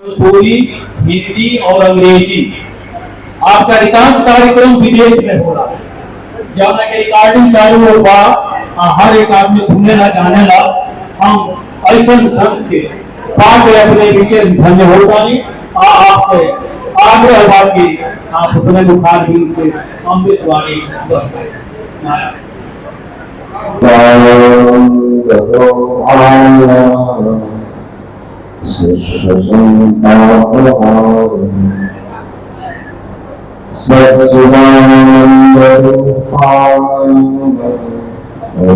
भोजपुरी, हिंदी और अंग्रेजी आपका अधिकांश कार्यक्रम विदेश में हो रहा है। जब तक रिकॉर्डिंग चालू होगा हर एक आदमी सुनने ला जाने ला हम ऐसा संत के पाठ अपने विकेट धन्य होता नहीं आपसे आग्रह बाकी आप अपने बुखार भी से अमृतवाणी सच्चिदानंद रूपाय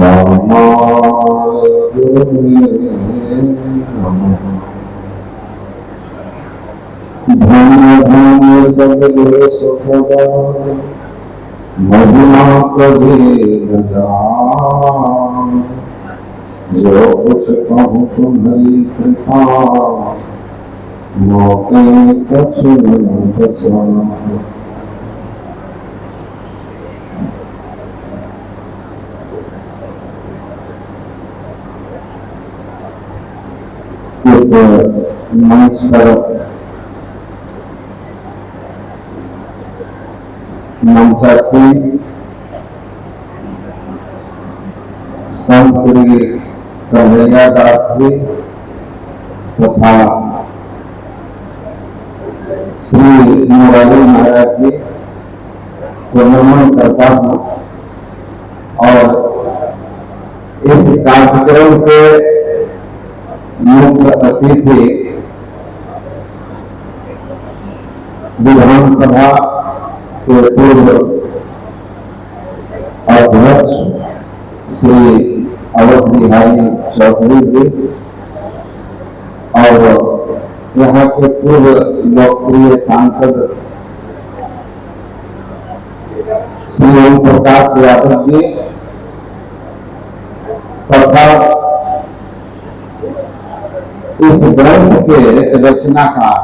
रामाय धन्य धन्य सगले सुखदा महिमा प्रभे जो कुछ कहूँ तुम्हारी कृपा मौके कछु न बचा। इस मंच पर मंचासी संत श्री कन्हैया दास जी तथा श्री मुरारी महाराज जी को नमन करता हूँ और इस कार्यक्रम के मुख्य अतिथि विधानसभा के पूर्व अध्यक्ष श्री अवध बिहारी चौधरी जी और यहाँ के पूर्व लोकप्रिय सांसद श्री ओम प्रकाश यादव जी तथा इस ग्रंथ के रचनाकार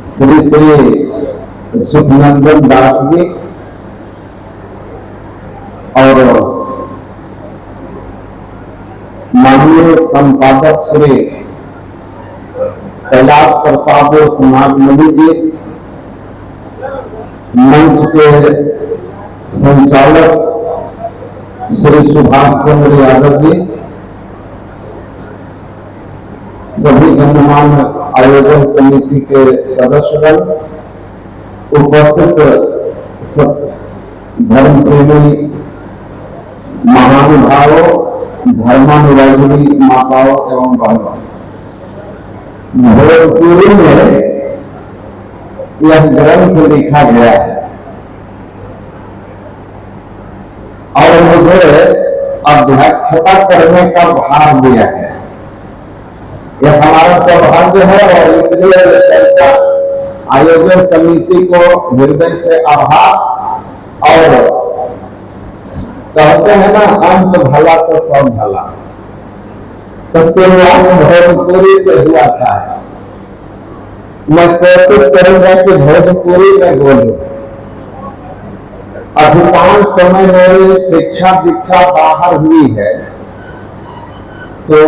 श्री श्री सुखनंदन दास जी और माननीय संपादक श्री कैलाश प्रसाद कुमार मणि जी, मंच के संचालक श्री सुभाष चंद्र यादव जी, सभी गणमान्य आयोजन समिति के सदस्यगण, उपस्थित धर्म प्रेमी महानुभावों, धर्मानुरागिनी माताओं एवं बहनों, भोजपुरी में यह ग्रंथ लिखा गया है और मुझे अध्यक्षता करने का भार दिया गया। यह हमारा सौभाग्य है और इसलिए आयोजन समिति को हृदय से आभार। और कहते हैं ना, अंत भला तो सब भला, तो शुरुआत भोजपुरी से हुआ था। मैं कोशिश करूंगा कि भोजपुरी में बोलूं। अधिकांश समय मेरी शिक्षा दीक्षा बाहर हुई है, तो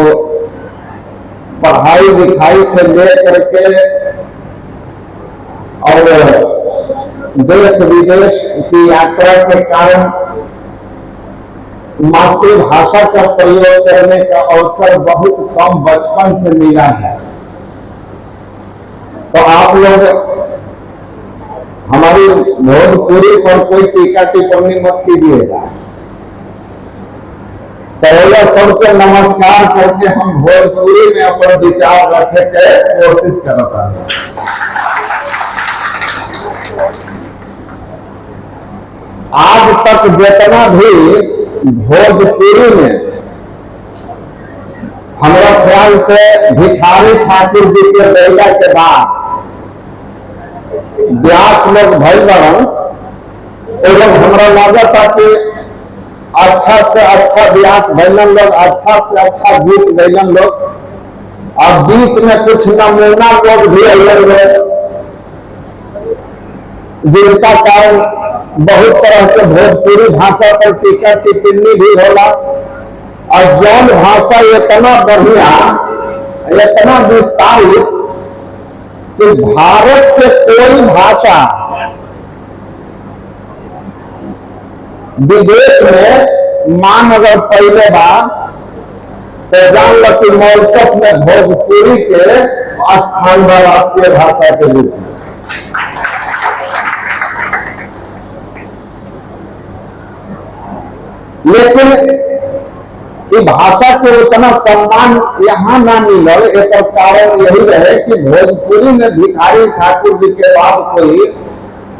पढ़ाई लिखाई से लेकर के और देश विदेश की यात्रा के कारण मातृभाषा का प्रयोग करने का अवसर बहुत कम बचपन से मिला है। तो आप लोग हमारी भोजपुरी पर कोई टीका टिप्पणी मत कीजिएगा। पहले सबको नमस्कार करके हम भोजपुरी में अपना विचार रखे के कोशिश करता है। आज तक जितना भी भोजपुरी में हमारा ख्याल से भिखारी ठाकुर जी के बेटा के बाद व्यास लोग भई बड़न, एवं हमारा लगता कि अच्छा से अच्छा व्यास भैलन लोग, अच्छा से अच्छा गीत भैलन लोग, और बीच में कुछ नमूना लोग भी अगर जिनका कारण बहुत तरह के भोजपुरी भाषा पर टीका टिप्पणी भी होला। और जौन भाषा इतना बढ़िया इतना विस्तारित कि भारत के कोई भाषा विदेश में मान अगर पहले बा तो जान लो कि मॉरिशस में भोजपुरी के स्थान बा राष्ट्रीय भाषा के रूप में। लेकिन ये भाषा के उतना सम्मान यहाँ ना मिलल, एक कारण यही रहे कि भोजपुरी में भिखारी ठाकुर जी के बाद कोई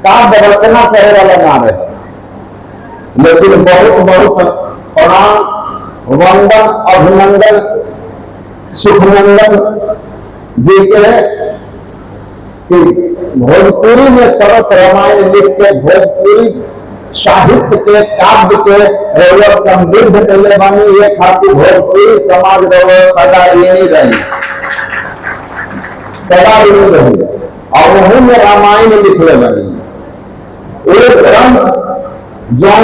काव्य रचना करे वाला ना रहे। लेकिन बहुत बहुत प्रणाम, वंदन, अभिनंदन सुखनंदन जी के कि भोजपुरी में सरस रामायण लिख के भोजपुरी साहित्य के काव्य के रौलर समृद्ध कैले बानी। ये खातिर भोजपुरी समाज रौलर सदा ऋणी रही, सदा ऋणी रही। और वही में रामायण लिखले बानी, एक ग्रंथ जो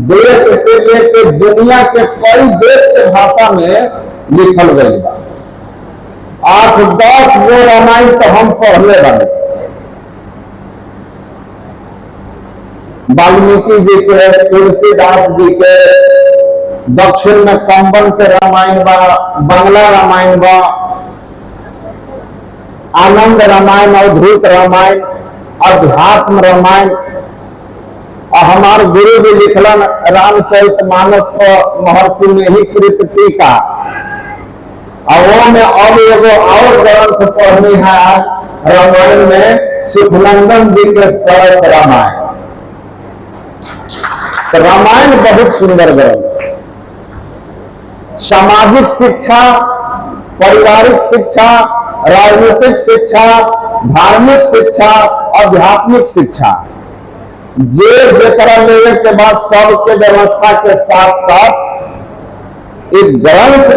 देश से लेकर दुनिया के कई देश के भाषा में लिखल गई बा। 8-10 गो रामायण तो हम पढ़ले बानी। वाल्मीकि जी के, तुलसीदास जी के, दक्षिण में कंबन के रामायण बा, बंगला रामायण बा, आनंद रामायण, अवधूत रामायण, अध्यात्म रामायण। और हमारे गुरु जी लिखलन रामचरितमानस को महर्षि में ही कृत टीका। और वो में अब एगो और ग्रंथ पढ़नी है आज रामायण में सुखनंदन जी के सरस रामायण। तो रामायण बहुत सुंदर ग्रंथ, सामाजिक शिक्षा, पारिवारिक शिक्षा, राजनीतिक शिक्षा, धार्मिक शिक्षा, आध्यात्मिक शिक्षा, जे जरा लेने के बाद सबके व्यवस्था के साथ साथ एक ग्रंथ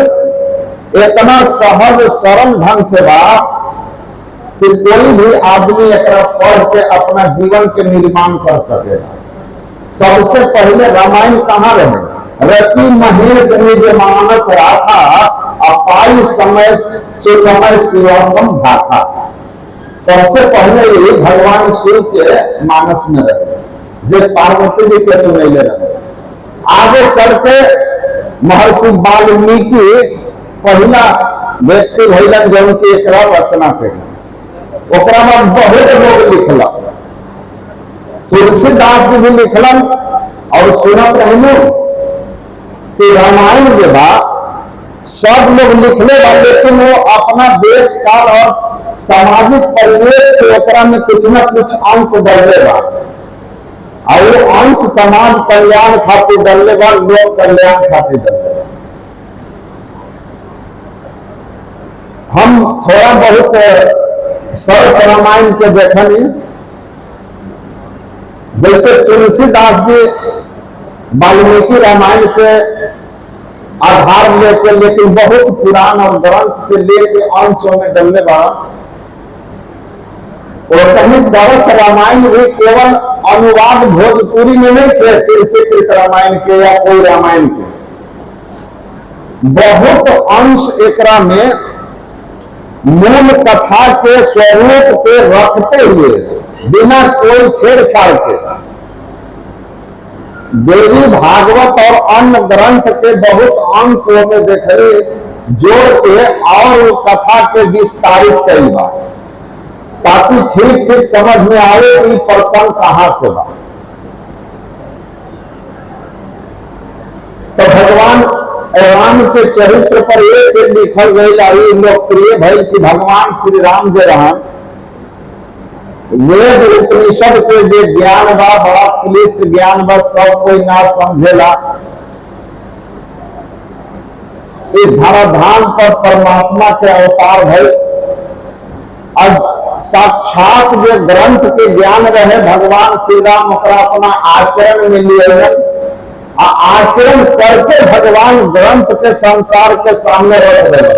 इतना सहज सरल ढंग से बा कि कोई भी आदमी एक पढ़ के अपना जीवन के निर्माण कर सकेगा। सबसे पहले रामायण कहाँ रहे? रचि महेश निज मानस राखा, अपाई समय सुसमय शिवासम भाखा। सबसे पहले ये भगवान शिव के मानस में रहे, जो पार्वती जी के सुनैले रहे। आगे चल के महर्षि वाल्मीकि पहला व्यक्ति भैलन जो की एक रचना कैलन। ओकरा बाद बहुत लोग लिखला, तुलसीदास जी भी लिखलन। और सुनत रहनु कि रामायण जो बा सब लोग लिखले बा, लेकिन वो अपना देश काल और सामाजिक परिवेश के ओकरा में कुछ न कुछ अंश डाले बा। और वो अंश समाज कल्याण खातिर डाले बा, लोक कल्याण खातिर डाले बा। हम थोड़ा बहुत सरस रामायण के देखनी, जैसे तुलसीदास जी वाल्मीकि रामायण से आधार लेके, लेकिन बहुत पुरान और ग्रंथ से लेके अंशों में डलने वाला। और सही सरस रामायण भी केवल अनुवाद भोजपुरी में नहीं थे, तुलसीकृत रामायण के या कोई रामायण के, बहुत अंश एकरा में मूल कथा के स्वरूप पे रखते हुए बिना कोई छेड़छाड़ के देवी भागवत और अन्य ग्रंथ के बहुत अंश में देखे जोड़ के और कथा के विस्तारित कई बार, ताकि ठीक ठीक समझ में आए कि प्रसंग कहां से बा। तो भगवान राम के चरित्र पर ये से लिखल गई आई लोकप्रिय भई कि भगवान श्री राम जो रहन वेद उपनिषद के जो ज्ञान बा, बड़ा क्लिष्ट ज्ञान बा, सब कोई ना समझेला। इस धराधाम पर परमात्मा के अवतार भई। अब साक्षात जो ग्रंथ के ज्ञान रहे भगवान श्री राम अपना आचरण में लिए, आचरण करके भगवान ग्रंथ के संसार के सामने रख दे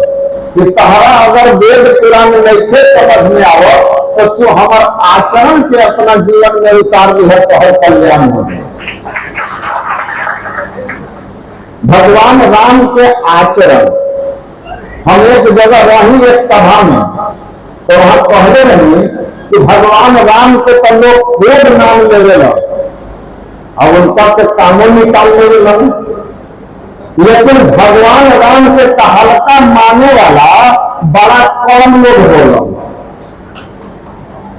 कि तहरा अगर वेद पुराण नहीं समझ में आओ तो तू हमारे आचरण के अपना जीवन में उतार दी है, तो हर कल्याण हो। भगवान राम के आचरण हम एक जगह रही एक सभा में, तो वहां कहले रही कि भगवान राम के तो लोग खूब नाम ले लो, अब उनका से कामों निकाल ले लो, लेकिन भगवान राम के हल्का मानने वाला बड़ा कम लोग बोलो,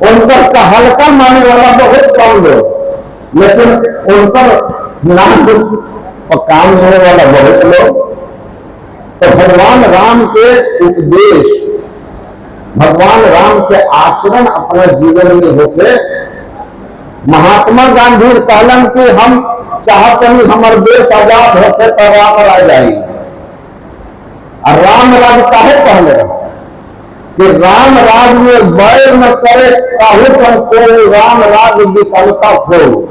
उनका हल्का मानने वाला बहुत कम लोग, लेकिन उनका नाम काम होने वाला बहुत लोग। तो भगवान राम के उपदेश, भगवान राम के आचरण अपने जीवन में होते। महात्मा गांधी कहलन कि हम चाहते नहीं हमारे देश आजाद होते तो राम राज आई, और राम राज काहे कहले कि राम राज में बैर न करे काहू को, राम राज विषमता हो।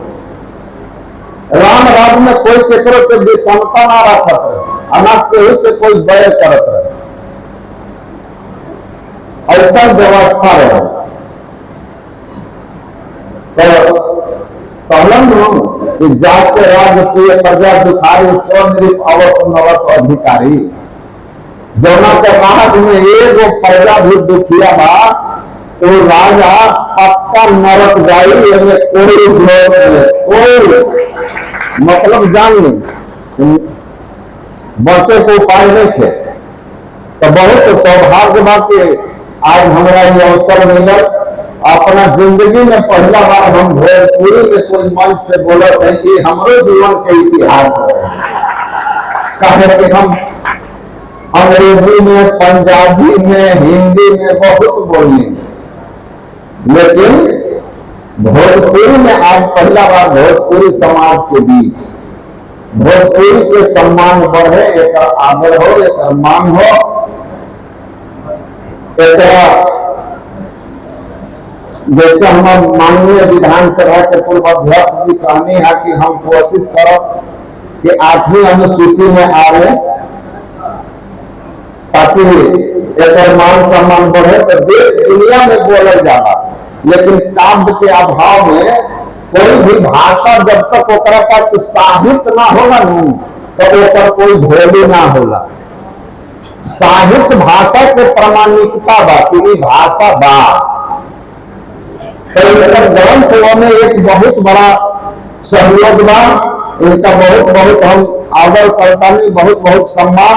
राम राज में कोई केकरो से विषमता ना रखत रहे, ना केहू से कोई बैर करत रहे, ऐसा व्यवस्था रहे। तो कहलन कि जाके राज प्रिय प्रजा दुखारी, स्वनिरिप अवश्य नवत अधिकारी। जौना के राज में एगो प्रजा भी दुखिया बा तो राजा पक्का नरक जाई, एमे कोई दोष नहीं, कोई मतलब जान नहीं, बचे को उपाय नहीं थे। तो बहुत सौभाग्य बा कि आज हमारा ये अवसर मिला, अपना जिंदगी में पहला बार हम भोजपुरी में कोई मंच से बोले थे, ये हमारे जीवन के इतिहास है। कहे कि हम अंग्रेजी में, पंजाबी में, हिंदी में बहुत बोली, लेकिन भोजपुरी में आज पहला बार भोजपुरी समाज के बीच भोजपुरी के सम्मान बढ़े, एक आदर हो, एक मान हो, एक जैसे हम माननीय विधानसभा के पूर्व अध्यक्ष जी कहनी है कि हम कोशिश करो कि 8वीं अनुसूची में आवे ताकि एक मान सम्मान बढ़े। तो देश दुनिया में बोला जाला, लेकिन काव्य के अभाव में कोई भी भाषा जब तक ओकरा पास साहित्य ना होला न, तो ओकर कोई वैल्यू ना होला। साहित्य भाषा के प्रामाणिकता बा कि भाषा बा, तो इनका ग्रंथ में एक बहुत बड़ा सहयोग बा। इनका बहुत बहुत हम आदर करता नहीं, बहुत बहुत सम्मान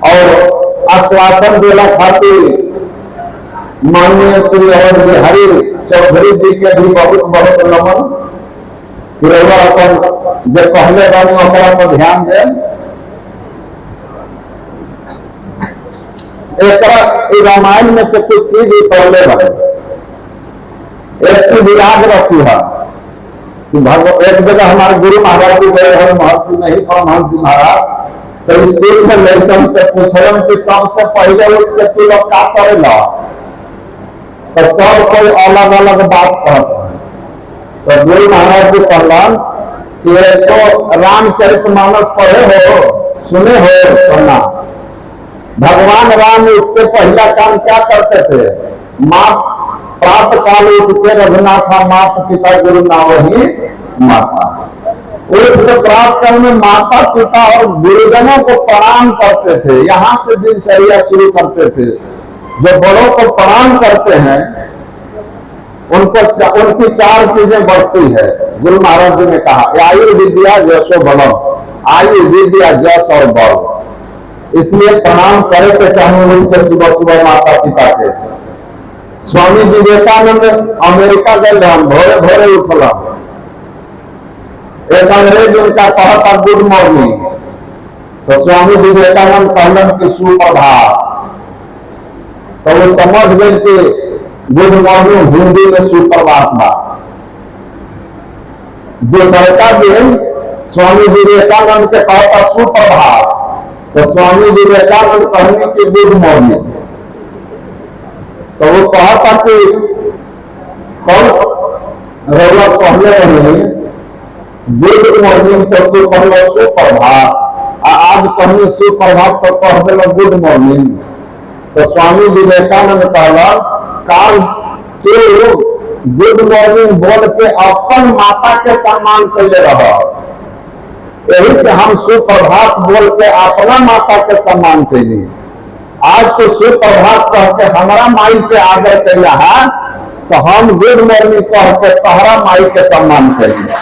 और आश्वासन देना खातिर माननीय श्री अवध बिहारी चौधरी जी के भी बहुत बहुत नमन कि अपन जो पहले बार पर ध्यान दे। एक रामायण में से कुछ चीज पहले बार एक चीज याद रखी है कि एक जगह हमारे गुरु महाराज जी गए हैं, महर्षि नहीं परमहंस महाराज, तो स्कूल में लड़कन से पूछलन कि सबसे पहले उठ के तू लोग क्या करेला, तो सब कोई अलग अलग बात कहते हैं। तो गुरु महाराज जी कहलन कि तो रामचरितमानस पढ़े हो, सुने हो पढ़ना। भगवान राम उसके पहला काम क्या करते थे, माँ प्रातः काल उठ के रघुनाथा माता पिता गुरु ना वही माता, उठ के प्रातः काल में माता पिता और गुरुजनों को प्रणाम करते थे। यहाँ से दिनचर्या शुरू करते थे। जो बड़ों को प्रणाम करते हैं उनको उनकी 4 चीजें बढ़ती है। गुरु महाराज जी ने कहा आयु विद्या यशो बलम, आयु विद्या यश और बल। इसलिए प्रणाम करे के चाहे उनके सुबह सुबह माता पिता के। स्वामी विवेकानंद अमेरिका गए, हम भोरे भोरे उठला, एक अंग्रेज उनका कहता गुड मॉर्निंग, तो स्वामी विवेकानंद कहलन कि सुप्रभात। तो वो समझ गए कि गुड मॉर्निंग हिंदी में सुप्रभात बा। दूसरा दिन स्वामी विवेकानंद के कहता सुप्रभात, तो स्वामी विवेकानंद कहने की गुड मॉर्निंग। तो वो कहता कि कौन रौला पहले रहे गुड मॉर्निंग, तो तू पहले सुप्रभात, आज पहले सुप्रभात तो कह दिल गुड मॉर्निंग। तो स्वामी विवेकानंद कहला काल तू गुड मॉर्निंग बोल के अपन माता के सम्मान कैले रह, यही से हम सुप्रभात बोल के अपना माता के सम्मान कैली। आज तो सुप्रभात कह के हमारा माई के आदर कैला है, तो हम गुड मॉर्निंग कह के तोहरा माई के सम्मान करेंगे।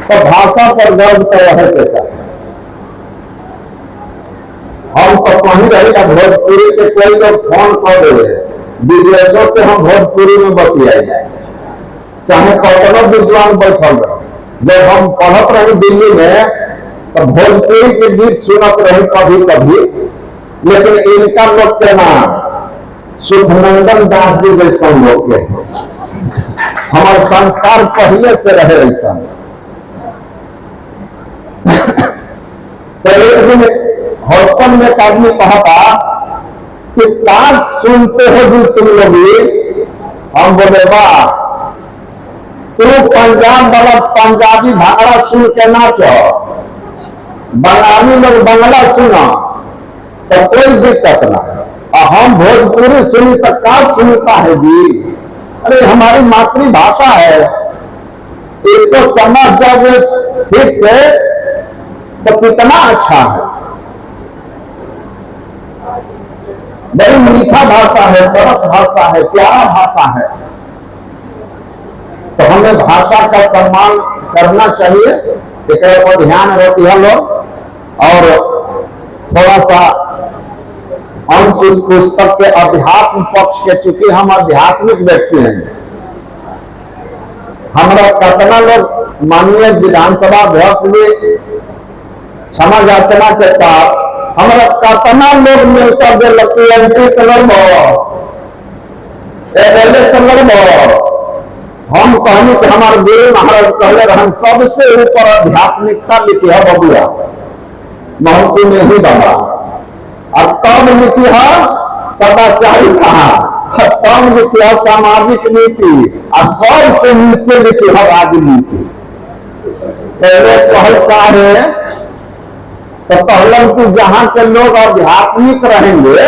तो भाषा पर गर्व तो रहे के साथ हम तो कहीं रहेगा भोजपुरी के कोई लोग फोन कर दे विदेशों से हम भोजपुरी में बतिया जाए, चाहे कौनो विद्वान बैठल रहे। जब हम पढ़त रहे दिल्ली में तो भोजपुरी के गीत सुनत रहे कभी कभी, लेकिन इनका लोग के नाम सुखनंदन दास जी जैसा लोग के हमारे संस्कार पहले से रहे ऐसा। तो एक दिन हॉस्टल में एक आदमी कहा था कि क्या सुनते हो जी तुम लोग? हम बोले वाह, तू पंजाब वाला पंजाबी भांगड़ा सुन के नाचो, बंगाली लोग बंगला सुना तो कोई दिक्कत ना, और हम भोजपुरी सुनी तो क्या सुनता है जी? अरे हमारी मातृभाषा है, इसको समझ जाओगे ठीक से तो कितना अच्छा है। बड़ी मीठा भाषा है, सरस भाषा है, प्यारा भाषा है। तो हमें भाषा का सम्मान करना चाहिए, एक पर ध्यान रखिए हम लोग। और थोड़ा सा अंश उस पुस्तक के अध्यात्म पक्ष के, चूंकि हम आध्यात्मिक व्यक्ति हैं, हमारा कतना लोग माननीय विधानसभा अध्यक्ष जी क्षमा याचना के साथ हमारा कतना लोग मिलकर दे लगती MP से लड़ो, MLA से लड़ो। हम कहने कि हमारे गुरु महाराज कहले रहन सबसे ऊपर आध्यात्मिकता लिखी है बबुआ महर्षि में ही बाबा, और तब लिखी है सदाचारी कहा, तब लिखी है सामाजिक नीति, और सबसे नीचे लिखी है राजनीति। पहले कहता है तो कहलन कि जहां के लोग आध्यात्मिक रहेंगे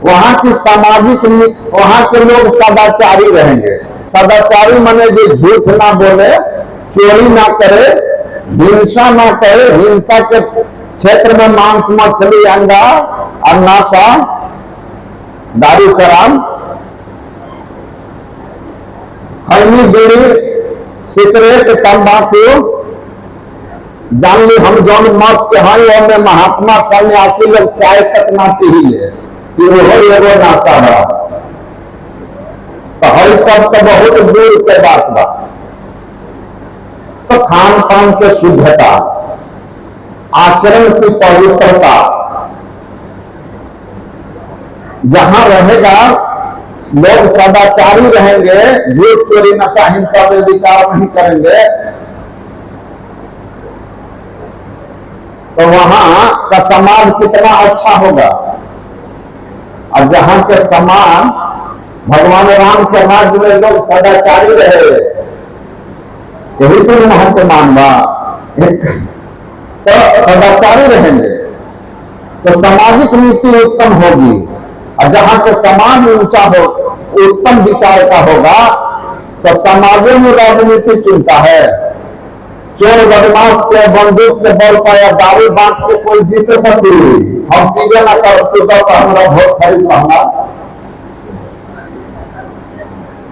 वहां की सामाजिक, वहां के लोग सदाचारी रहेंगे। सदाचारी माने जो झूठ ना बोले, चोरी ना करे, हिंसा ना करे, हिंसा के क्षेत्र में मांस मछली अंडा और नशा दारू शराब खैनी बीड़ी सिगरेट तंबाकू जान ली। हम जौन मत के हैं में महात्मा सन्यासी लोग चाय तक ना पी ले कि वो एगो नशा रहा, तो हर सब तो बहुत दूर के बात बा। तो खान पान के शुद्धता, आचरण की पवित्रता जहां रहेगा, लोग सदाचारी रहेंगे, झूठ चोरी नशा हिंसा में विचार नहीं करेंगे, तो वहां का समाज कितना अच्छा होगा। और जहां के समाज भगवान राम के राज्य में लोग सदाचारी रहे, यही से महत्व मानवा, तो सदाचारी रहेंगे तो सामाजिक नीति उत्तम होगी। और जहां के समाज ऊंचा हो, उत्तम विचार का होगा, तो समाजों में राजनीति चुनता है। चोर बदमाश के बंदूक के बल पाया दारू बांट के कोई जीते सकती, हम पीगे ना कर तो हमारा वोट खरीद लाऊंगा।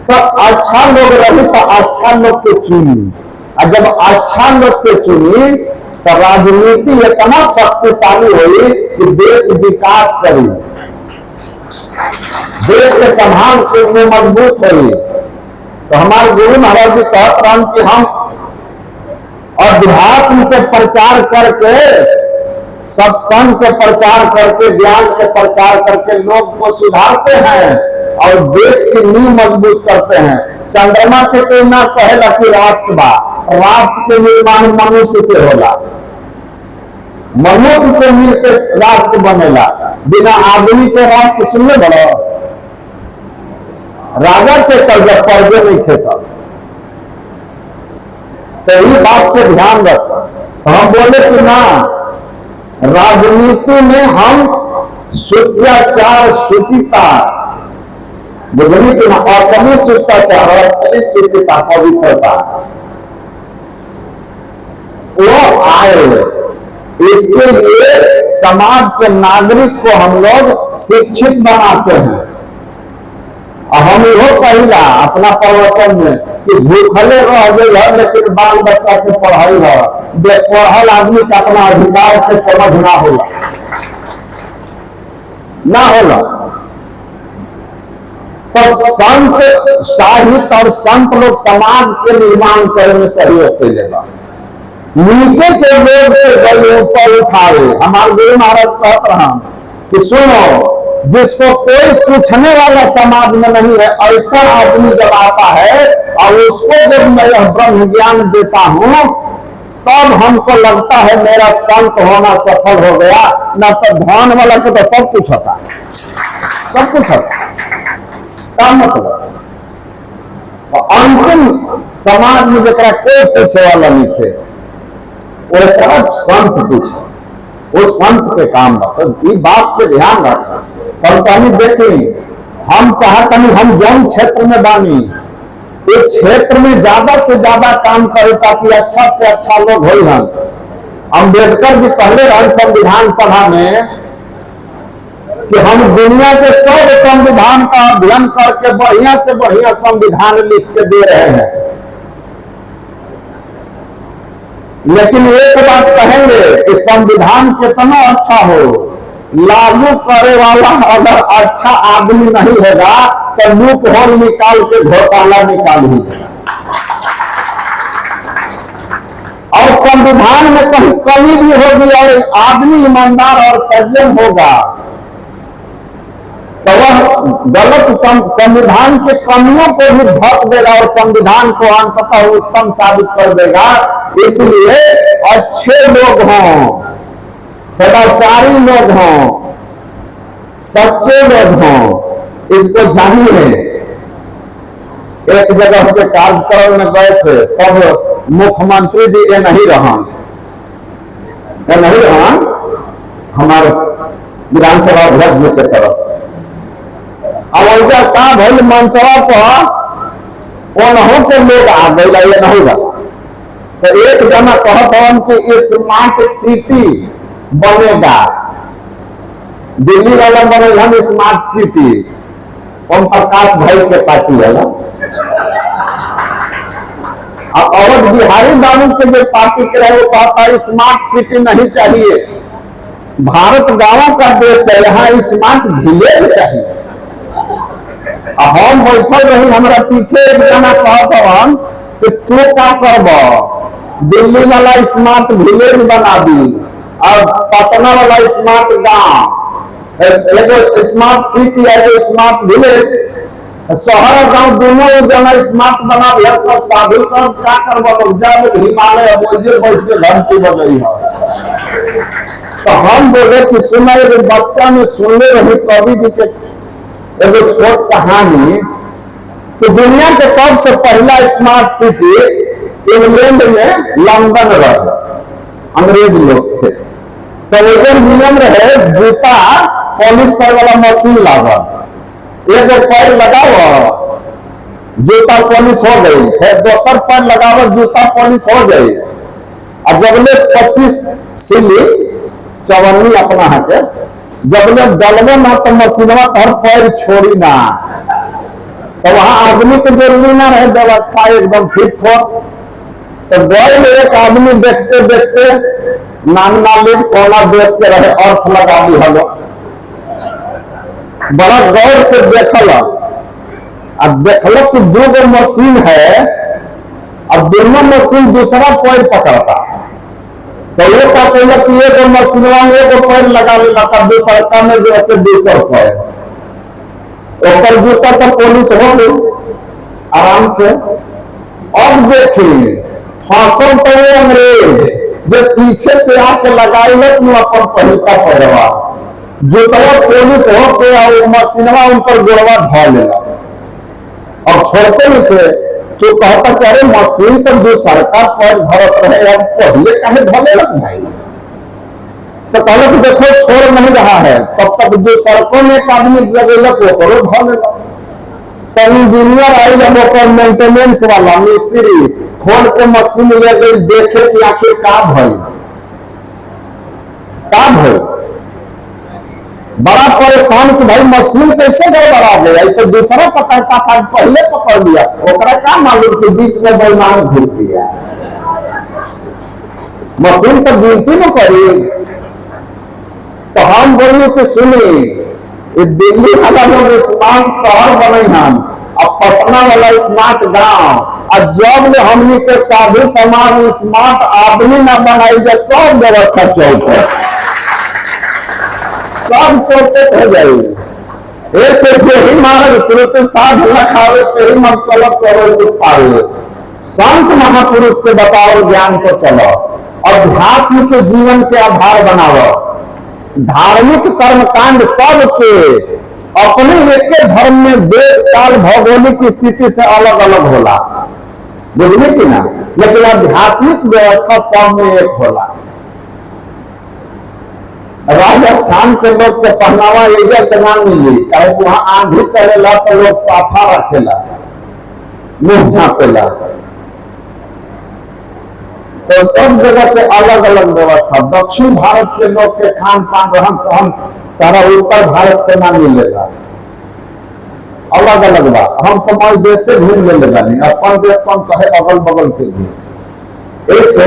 तो अच्छा लोग रही तो अच्छा लोग के चुनी, और जब अच्छा लोग के चुनी तो राजनीति इतना शक्तिशाली हुई कि देश विकास करी, देश के संभाल में मजबूत हुई। तो हमारे गुरु महाराज जी कहते हैं कि हम अध्यात्म के प्रचार करके, सत्संग के प्रचार करके, ज्ञान के प्रचार करके लोग को सुधारते हैं और देश की नींव मजबूत करते हैं। चंद्रमा के कोई ना कहेला कि राष्ट्र बा, राष्ट्र के निर्माण मनुष्य से होला, मनुष्य से मिलकर राष्ट्र बनेला। बिना आदमी के राष्ट्र सुनने बड़ा राजा के कर्ज कर्जे नहीं खेता। तो ये बात पे ध्यान रखो। तो हम बोले कि ना, राजनीति में हम शुचिचार, शुचिता बुझली कि ना, असली शुचिचार, असली शुचिता, पवित्रता वो आए इसके लिए समाज के नागरिक को हम लोग शिक्षित बनाते हैं। और हम इहो पहला अपना प्रवचन में कि भूखले रह गई लेकिन बाल बच्चा के पढ़ाई है, पढ़ल आदमी का अपना अधिकार के समझ ना होला तो संत साहित्य और संत लोग समाज के निर्माण करने में सहयोग करेगा। नीचे के लोग के गले ऊपर उठावे। हमारे गुरु महाराज कहते रहा कि सुनो, जिसको कोई पूछने वाला समाज में नहीं है, ऐसा आदमी जब आता है और उसको जब मैं यह ब्रह्म ज्ञान देता हूं, तब हमको लगता है मेरा संत होना सफल हो गया। न तो धन वाला को तो सब कुछ होता है, सब कुछ होता है। क्या मतलब? अंतिम समाज में जरा कोई पूछे वाला नहीं थे, वो संत पूछे, वो संत के काम ये बात पे ध्यान रखना। कल कहीं देखें, हम चाहते हैं हम जौन क्षेत्र में बानी इस क्षेत्र में ज्यादा से ज्यादा काम करें ताकि अच्छा से अच्छा लोग हो। अम्बेडकर जी पहले रहे संविधान सभा में कि हम दुनिया के सब संविधान का अध्ययन करके बढ़िया से बढ़िया संविधान लिख के दे रहे हैं। लेकिन एक बात कहेंगे कि संविधान कितना अच्छा हो, लागू करे वाला अगर अच्छा आदमी नहीं होगा तो लूप होल निकाल के घोटाला निकाल ही देगा। और संविधान में कहीं कमी भी होगी और आदमी ईमानदार और सज्जन होगा तो वह गलत संविधान के कमियों को भी ढक देगा और संविधान को अंततः उत्तम साबित कर देगा। इसलिए अच्छे लोग हों, सदाचारी लोग हों, सच्चे लोग हों, इसको जानिए। एक जगह के कार्यक्रम में गए थे, तब मुख्यमंत्री जी ये नहीं रहा हमारे विधानसभा अध्यक्ष जी के तरफ। अब का भल मंचवा पर ओनहों के लोग आ गए, ये नहीं रहा। तो एक जना कहत हन कि स्मार्ट सिटी बनेगा, दिल्ली वाला बनेगा स्मार्ट सिटी, ओम प्रकाश भाई के पार्टी वाला। अब अवध बिहारी बाबू के जो पार्टी के रहे वो कहता है स्मार्ट सिटी नहीं चाहिए, भारत गांवों का देश है, यहाँ स्मार्ट विलेज चाहिए। हम बैठल रही, हमारा पीछे एक जना कहत हन कि तू क्या करब, दिल्ली वाला स्मार्ट विलेज बना दी और पटना वाला स्मार्ट गांव, एगो स्मार्ट सिटी एगो स्मार्ट विलेज, शहर और गांव दोनों जना स्मार्ट बना दिया। तो साधु सब क्या करब, हिमालय बैठ के घंटी बजाई है। तो हम बोले कि सुना, एगो बच्चा में सुनने रही कवि जी के एगो छोट कहानी कि दुनिया के सबसे पहला स्मार्ट सिटी इंग्लैंड में लंदन रहे, अंग्रेज लोग थे। तो एगो नियम रहे, जूता पॉलिश करे वाला मशीन लागल, एगो पैर लगाओ जूता पॉलिश हो गई, फिर दोसर पैर लगाओ जूता पॉलिश हो गई। और जबले 25 सिली चवन्नी अपना है के जबले डलवे ना तो मशीनवा हर पैर छोड़ी ना, तो वहां आदमी को जरूरी ना रहे, व्यवस्था एकदम फिट हो। तो गए में एक आदमी देखते देखते नाम नालिक कोना देश के रहे, अर्थ लगा दी हलो, बड़ा गौर से देखल, अब देखलो कि दो मशीन है, अब दोनों मशीन दूसरा पैर पकड़ता। तो ये क्या कहला कि एगो मशीनवा में एगो पैर लगा लेला, तब दूसरा में जो है दूसरा पैर, ओकर जूता तो पॉलिश हो गई आराम से। अब देखिए फसल तो वो अंग्रेज जो पीछे से आके लगाई अपन पहिलका पैरवा, जूतवा पॉलिश हो के और मशीनवा उन पर गोड़वा धो लेला। अब छोड़ते नहीं थे, तो कहता कि अरे मशीन तो दूसरा पैर धरत रहे, अब पहले काहे धोले लग भाई। तो कहले कि देखो छोड़ नहीं रहा है, तब तक जो सड़कों में एक आदमी लगेलक वो करो धो लेगा। तो इंजीनियर आई जब ओकर मेंटेनेंस वाला मिस्त्री खोल के मशीन ले गई, देखे कि आखिर का भई। का भाई बड़ा परेशान कि भाई मशीन कैसे गड़बड़ा गया, तो दूसरा पकड़ता था, पहले पकड़ लिया, ओकरा का मालूम कि बीच में बेईमान घुस गया। मशीन तो गिनती न करी। तो हम बोलिए कि सुनिए, ये दिल्ली वाला लोग स्मार्ट शहर बने हम, अब पटना वाला स्मार्ट गांव, और जब ले हमनी के साधु समाज स्मार्ट आदमी न बनाई जा, सब व्यवस्था चौपट, सब चौपट हो जाए। ऐसे यही मार्ग श्रुति साध न खावे, तेरी मत चलत सरो सुख पावे। संत महापुरुष के बताओ ज्ञान को चलो, अध्यात्म के जीवन के आधार बनाओ। धार्मिक कर्मकांड सब के अपने एक धर्म में देश काल भौगोलिक स्थिति से अलग अलग होला, बुझली कि ना, लेकिन आध्यात्मिक व्यवस्था सब में एक होला। राजस्थान के लोग के पहनावा एजा से ना मिली, चाहे वहां आंधी चलेला तो लोग साफा रखेला, मुंह झांपेला। तो सब जगह पे अलग अलग व्यवस्था। दक्षिण भारत के लोग के खान पान रहन सहन तारा उत्तर भारत से ना मिलेगा, अलग अलग बा। हम तुम्हारे देश से घूम ले बानी, अपन देश को हम कहे अगल बगल के भी, ऐसे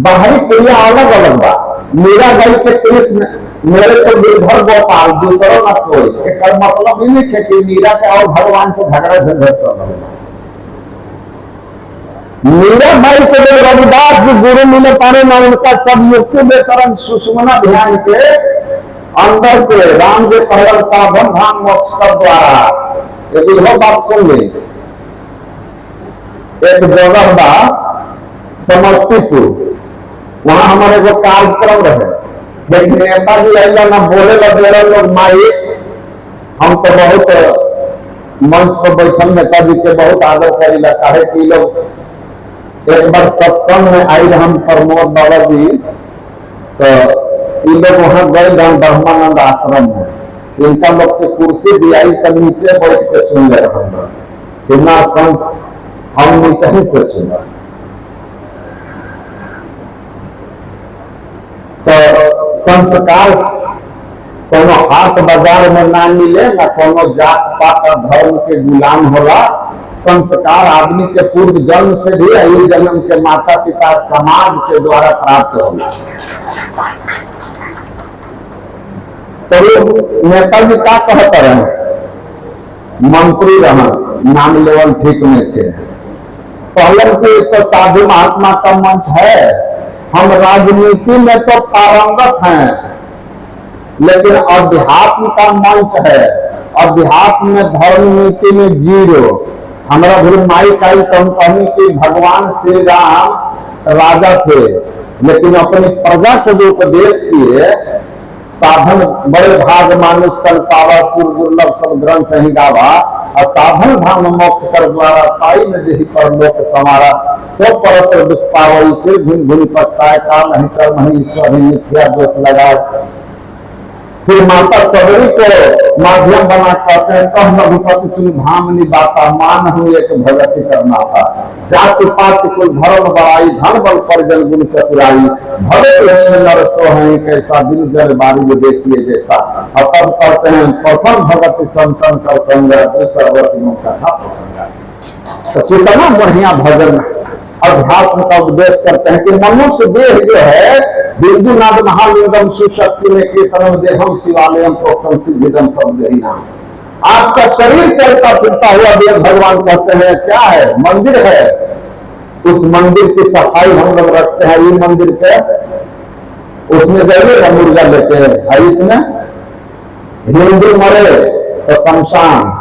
बाहरी क्रिया अलग अलग बा। मीरा गई के कृष्ण मेरे को निर्भर गोपाल, दूसरों ना कोई, एक मतलब ही नहीं है कि मीरा के और भगवान से झगड़ा झंझट चल रहा है। मीरा भाई के लिए रविदास जो गुरु मिले पाने ना, उनका सब युक्ति बेतरन सुषमना ध्यान के अंदर के राम के पहल साधन धाम मोक्ष कर द्वारा। यदि यह बात सुन ले, एक जगह बा समस्तीपुर, वहां हमारे को कार्यक्रम रहे, लेकिन नेताजी ऐसा ना बोले लगे लोग माई, हम तो बहुत मंच पर बैठल नेताजी के बहुत आदर करेला, काहे कि लोग एक बार सत्संग में आई हम प्रमोद बाबा जी, तो ये लोग वहां गए ब्रह्मानंद आश्रम में, इनका लोग के कुर्सी दी आई, तो नीचे बैठ के सुन ले रहा ना संत, हम नीचे ही से सुना। तो संस्कार कोनो हाट बाजार में ना मिले, ना कोनो जात पात धर्म के गुलाम होला। संस्कार आदमी के पूर्व जन्म से भी, अगले जन्म के माता पिता समाज के द्वारा प्राप्त होला। तो नेताजी का कहते रहे, मंत्री रहा, नाम लेवल ठीक नहीं थे, पहले की तो साधु महात्मा का मंच है, हम राजनीति में तो पारंगत हैं, लेकिन अध्यात्म का मंच है। अध्यात्म में धर्म नीति में जीरो। हमारा गुरु माई काई कहनी कि भगवान श्री राम राजा थे, लेकिन अपनी प्रजा को जो उपदेश किए, साधन बड़े भाग मानुष तन पावा, सुर दुर्लभ सब ग्रंथ ही गावा, और साधन धाम मोक्ष कर द्वारा पाई न जही पर लोक समारा, सो परत्र दुख पावई से घुन घुन पछताए, काल नहीं कर नहीं ईश्वर ही मिथ्या दोष लगाए। फिर माता सबरी को माध्यम बना करते हैं, कह रघुपति सुन भामनी बाता, मान हूं एक भगति करना था, जाति पाति कुल धर्म बड़ाई, धन बल परिजन गुण चतुराई, भगत नर सोहई कैसा दिन जल बारी देखिए जैसा। और तब कहते हैं प्रथम भगति संतन कर संग, सर्वति कथा प्रसंग। तो कितना बढ़िया भजन अध्यात्म का उपदेश करते हैं कि मनुष्य देह जो है, बिंदु नाद महालिंगम शिवशक्ति में कीर्तनम देहम शिवालयम प्रोक्तम सिद्धिदम शब्द ही नाम। आपका शरीर चलता फिरता हुआ देह भगवान कहते हैं क्या है, मंदिर है। उस मंदिर की सफाई हम लोग रखते हैं। ये मंदिर के उसमें जाइएगा मुर्गा लेके है, इसमें हिंदू मरे तो शमशान,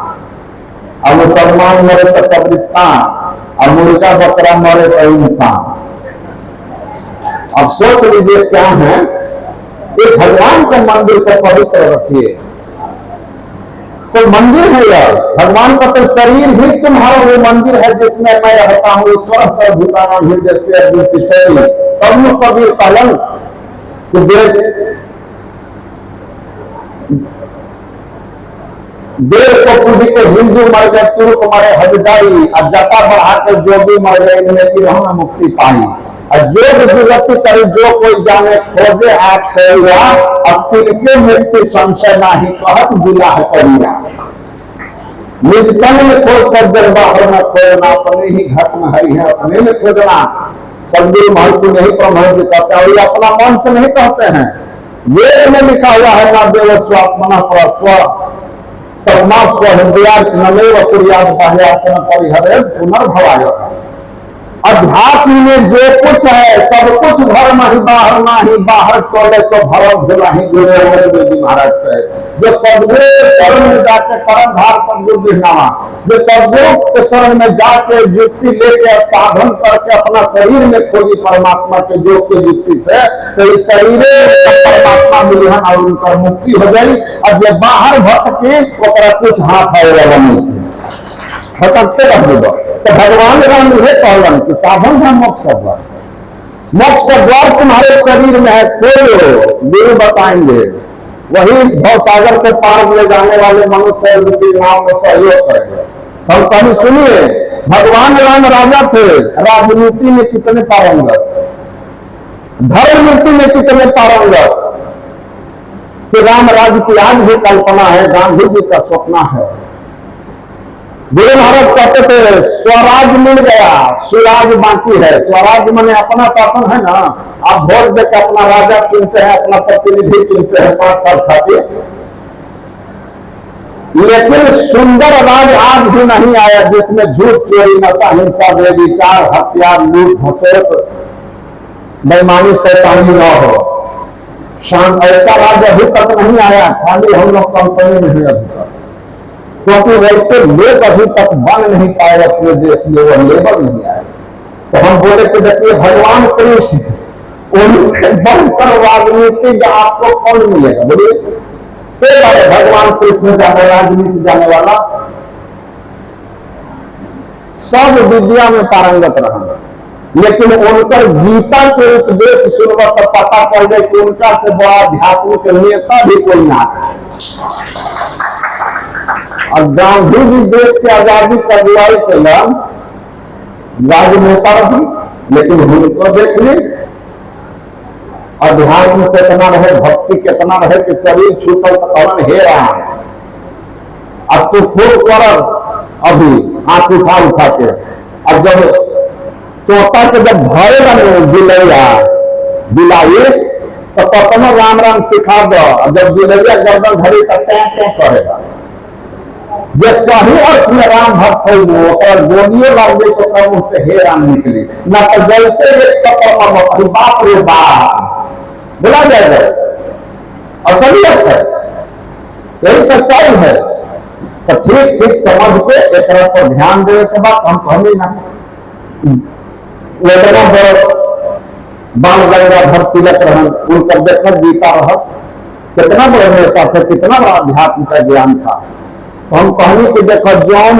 और मुसलमान मरे तो कब्रिस्तान, और मुर्गा बकरा मरे तो इंसान। अब सोच लीजिए क्या है, एक भगवान के मंदिर को पवित्र रखिए। तो मंदिर है यार, भगवान का तो शरीर ही तुम्हारा वो मंदिर है जिसमें मैं रहता हूँ। ईश्वर सर्वभूतानां हृदयस्य अर्जुन तिष्ठति, तब कबीर कहलन कि देव को पूजी के हिंदू मर गए, तुर्क मरे हजदाई, और जटा बढ़ा कर जोगी मर गए, इनमें की हम मुक्ति पाई। और जो विगति करे जो कोई जाने खोजे आप से हुआ, अब तिनके मृत्यु संशय नाही कहत बिलाह करिया। निज तन में खोज सज्जन बाहर में खोजना, अपने ही घट में हरि है अपने में खोजना। सदगुरु महर्षि नहीं परमहंस कहते हैं, और ये अपना मन से नहीं कहते हैं, वेद में लिखा हुआ है ना देव स्वात्मना पर स्व तस्मात् स्वहृदयार्च नमेव कुर्यात् बाह्यार्चन परिहरे पुनर्भवाय। अध्यात्म में जो कुछ है सब कुछ घर में ही बाहर ना ही बाहर टोले सो भरम भुला ही गुरु गोविंद जी महाराज कहे। जो सदगुरु के शरण में जाके कर्णधार सदगुरु बिरनामा, जो सदगुरु के शरण में जाके युक्ति लेके साधन करके अपना शरीर में खोजी परमात्मा के योग के युक्ति से, तो इस शरीर परमात्मा मिलिहन और उनका मुक्ति हो गई। और जब बाहर भटके ओकरा कुछ हाथ आएगा नहीं भटकते रह देगा। तो भगवान राम यह कहलन कि साधन है मोक्ष का द्वार, मोक्ष का द्वार तुम्हारे शरीर में है, खोलो, गुरु बताएंगे। वही इस भव सागर से पार ले जाने वाले मनुष्य रूपी नाव में सहयोग करेंगे। हम कभी सुनिए, भगवान राम राजा थे, राजनीति में कितने पारंगत, धर्म नीति में कितने पारंगत, कि राम राज्य की आज भी कल्पना है, गांधी जी का सपना है। गुरु महाराज कहते थे स्वराज मिल गया, सुराज बाकी है। स्वराज माने अपना शासन है ना, आप वोट देकर अपना राजा चुनते हैं, अपना प्रतिनिधि चुनते हैं 5 साल खातिर, लेकिन सुंदर राज आज भी नहीं आया जिसमें झूठ चोरी नशा हिंसा बेविचार हत्या लूट घसोट बेईमानी शैतानी न हो। शांत ऐसा राज अभी तक नहीं आया, खाली हम लोग कंपनी में है अभी तक, क्योंकि वैसे लोग अभी तक बन नहीं पाए अपने देश में, वो लेबर नहीं आए। तो हम बोले कि देखिए भगवान कृष्ण उनसे बढ़कर राजनीति आपको कौन मिलेगा, बोलिए भगवान कृष्ण जाने राजनीति जाने वाला, सब विद्या में पारंगत रहा, लेकिन उनकर गीता के उपदेश सुनकर तो पता चल जाए कि उनका से बड़ा आध्यात्मिक नेता भी कोई ना है। और गांधी जी देश की आजादी की अगुवाई कैलन, राजनेता रही, लेकिन उनको देख ली अध्यात्म कितना रहे, भक्ति कितना रहे कि शरीर छूटल तो करण हे राम, अब तू खूब कर अभी हाथ उठा उठा के। अब जब तोता के जब भरेगा बिलैया बिलाई तो कतना राम राम सिखा दो, जब बिलैया गर्दन धरी तो टैं टैं करेगा। जो सही अर्थ में राम भक्त हो और गोलियों लग गई तो कब उससे हे राम निकली, न तो जैसे एक चक्कर बाप रे बाप बोला जाएगा। असलियत है, यही सच्चाई है। तो ठीक ठीक समझ के एक तरह पर ध्यान देने के बाद हम कहने ना बाल गंगाधर तिलक रहन, उनका देखकर गीता रहस्य कितना बड़ा नेता था, कितना बड़ा अध्यात्म का ज्ञान था। तो हम कहने कि देखो जौन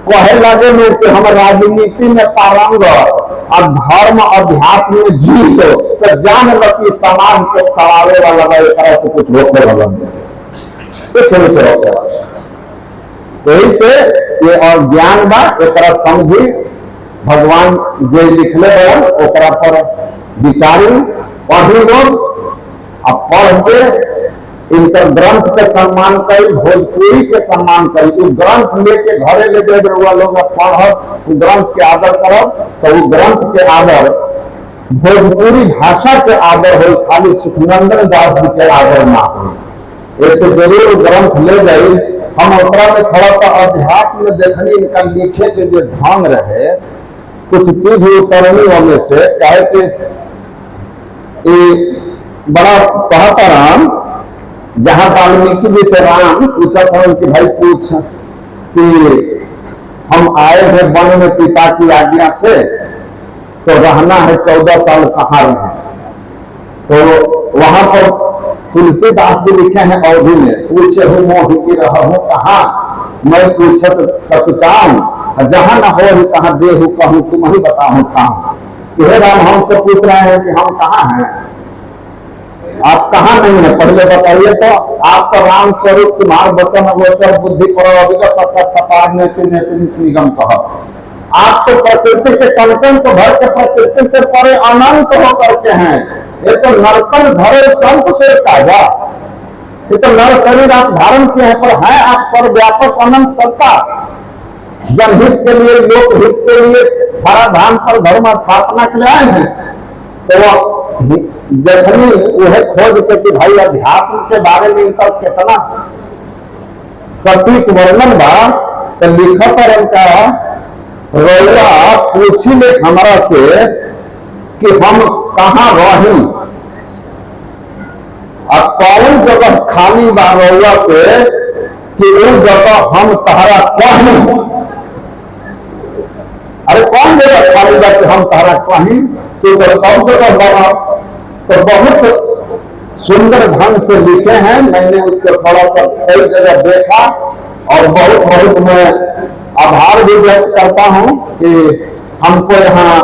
कहे लगे लोग कि हम राजनीति में पारंगत और धर्म अध्यात्म में जी लो, तो जान लो कि समाज के सवाले वाला एक तरह से कुछ रोकने वाला कुछ नहीं रोकने वाला। यही से ये और ज्ञान बा एक तरह समझी, भगवान जो लिखले ओकरा पर विचारी, पढ़ी लोग, अब पढ़ के इनका ग्रंथ के सम्मान करी, भोजपुरी के सम्मान करी। तो ग्रंथ लेके घरे ले जाए लोग पढ़, ग्रंथ के आदर करब, तो वो ग्रंथ के आदर भोजपुरी भाषा के आदर हो, खाली सुखनंदन दास जी के आदर ना हो। ऐसे जरूर ग्रंथ ले जाए। हम ओकरा में थोड़ा सा अध्यात्म में देखने इनका लिखे के जो ढंग रहे, कुछ चीज उतरनी होने से कहे कि बड़ा कहता राम, जहां वाल्मीकि जी से राम पूछा था कि भाई पूछ कि हम आए हैं वन में पिता की आज्ञा से, तो रहना है 14 साल कहाँ रहे। तो वहां पर तुलसीदास जी लिखे हैं अवधि में, पूछे हूँ मोहि की रहूं कहाँ, मैं पूछत सकुचाऊं, जहां न हो कहाँ देहु कहूं तुम ही बताऊं कहाँ। हे राम हमसे पूछ रहे हैं कि हम कहाँ हैं, आप कहाँ नहीं है, पहले बताइए। तो आपका राम स्वरूप तुम्हार वचन गोचर बुद्धि पर निगम कह, आप तो प्रकृति के कंकन को भर के प्रकृति से परे अनंत होकर के हैं। ये तो नर्तन धरे संत से काजा, ये तो नर शरीर आप धारण किए हैं, पर है आप सर्वव्यापक अनंत सत्ता। जनहित के लिए, लोक हित के लिए धराधाम पर धर्म स्थापना के लिए आए हैं। तो जखनी वह खोज के कि भाई अध्यात्म के बारे में इनका कितना सटीक वर्णन बा, तो लिखत और इनका रौला पूछी ले हमारा से कि हम कहाँ रही और कौन जगह खाली बा रौला से कि वो जगह हम तहरा कहीं। अरे कौन जगह खाली बा कि हम तहरा कहीं, तो सब जगह बना। तो बहुत सुंदर ढंग से लिखे हैं, मैंने उसको थोड़ा सा कई जगह देखा और बहुत बहुत मैं आभार भी व्यक्त करता हूं कि हमको यहाँ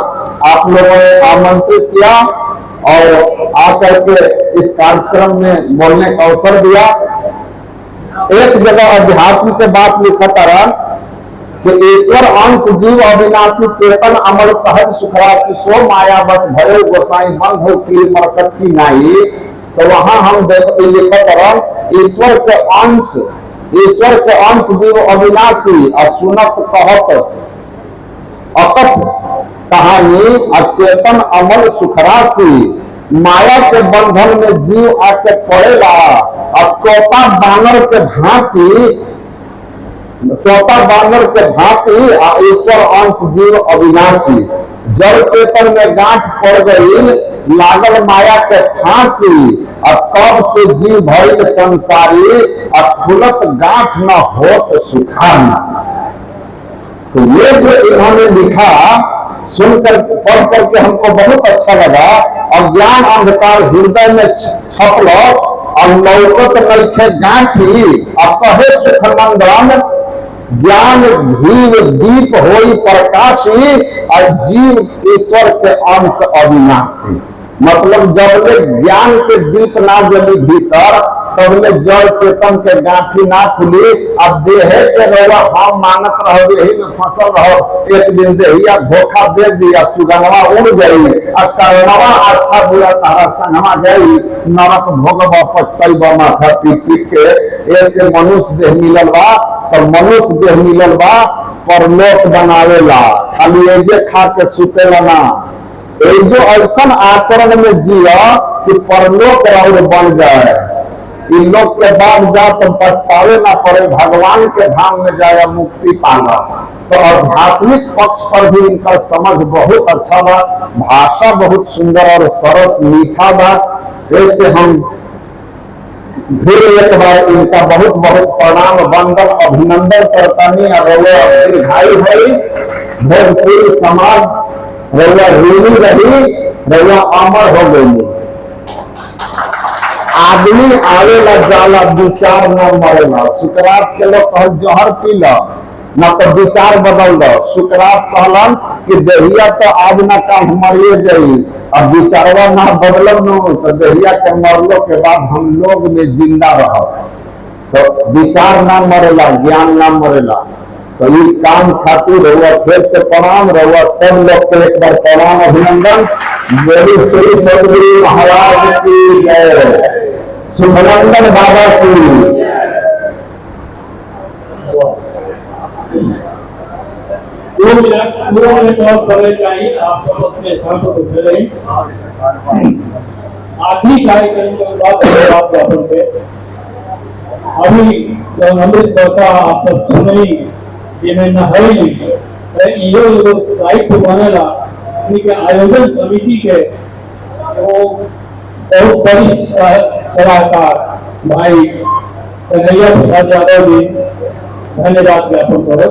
आप लोगों ने आमंत्रित किया और आकर के इस कार्यक्रम में बोलने का अवसर दिया। एक जगह अध्यात्म के बात लिखा तारा कि ईश्वर अंश जीव अविनाशी चेतन अमर सहज सुखराशि सो माया बस भरे गोसाई बंध हो की मरकट की नाई। तो वहां हम लिखा तारा ईश्वर के अंश जीव अविनाशी और सुनत कहत अकथ कहानी अचेतन अमल सुखराशि माया के बंधन में जीव आके पड़ेला। अब तोता बानर के भांति ईश्वर अंश जीव अविनाशी जड़ चेतन में गांठ पड़ गई लागल माया के फांसी। अब कब से जीव भइल संसारी अब खुलत गांठ न होत सुखानी। तो ये जो इन्होंने लिखा सुनकर पढ़ करके हमको बहुत अच्छा लगा। और ज्ञान अंधकार हृदय में छपलस और लौकत नइखे गांठी। अब कहे सुखनंदन ज्ञान घीव दीप होई प्रकाशी और जीव ईश्वर के अंश अविनाशी। मतलब जब ज्ञान के दीप ना जली भीतर तब जड़ चेतन के गांठी ना खुली। अब देह के रौला हम मानत रहो यही में फसल रहो, एक दिन देहिया धोखा दे दिया सुगनवा उड़ गई और करणवा अच्छा बुरा तारा संगमा गई नरक भोगवा पछतैबा माथा पीट पीट के। ऐसे मनुष्य देह मिलल बा, तो मनुष्य देह मिलल बा परलोक बनावेला, खाली एजे खा के सुतेला ना। जो ऐसा आचरण में जिया कि परलोक और बन जाए, इन लोग के बाद जा तो पछतावे ना पड़े, भगवान के धाम में जाए मुक्ति पाना। तो आध्यात्मिक पक्ष पर भी इनका समझ बहुत अच्छा बा, भाषा बहुत सुंदर और सरस मीठा बा। ऐसे हम फिर एक बार इनका बहुत बहुत प्रणाम वंदन अभिनंदन करतानी। दीर्घायु भई भोजपुरी समाज रउआ ऋणी रही, रउआ अमर हो गई। आदमी आवेला जाला विचार न मरेला। सुकरात के लोग कहल जहर पी लो न तो विचार बदल दो। सुकरात कहलन कि देहिया तो आज न कल मरिए जाई, अब विचारवा ना बदलब न तो देहिया के मरलो के बाद हम लोग में जिंदा रह। तो विचार ना मरेला, ज्ञान ना मरेला। तो ये काम खातिर रहुआ फिर से प्रणाम। रहुआ सब लोग को एक बार प्रणाम अभिनंदन। मेरी श्री सदगुरु महाराज की जय, सुखनंदन बाबा की। 2 मिनट और समय चाहिए, आप सब अपने स्थान पर बैठे रहें। आखिरी कार्यक्रम के बाद आप ज्ञापन पे अभी जब अमृत वर्षा आप सब सुन रही ये मैं नहरी ये साहित्य बनेला आयोजन समिति के वो बहुत बड़ी सलाहकार भाई कन्हैया प्रसाद यादव जी धन्यवाद ज्ञापन करो।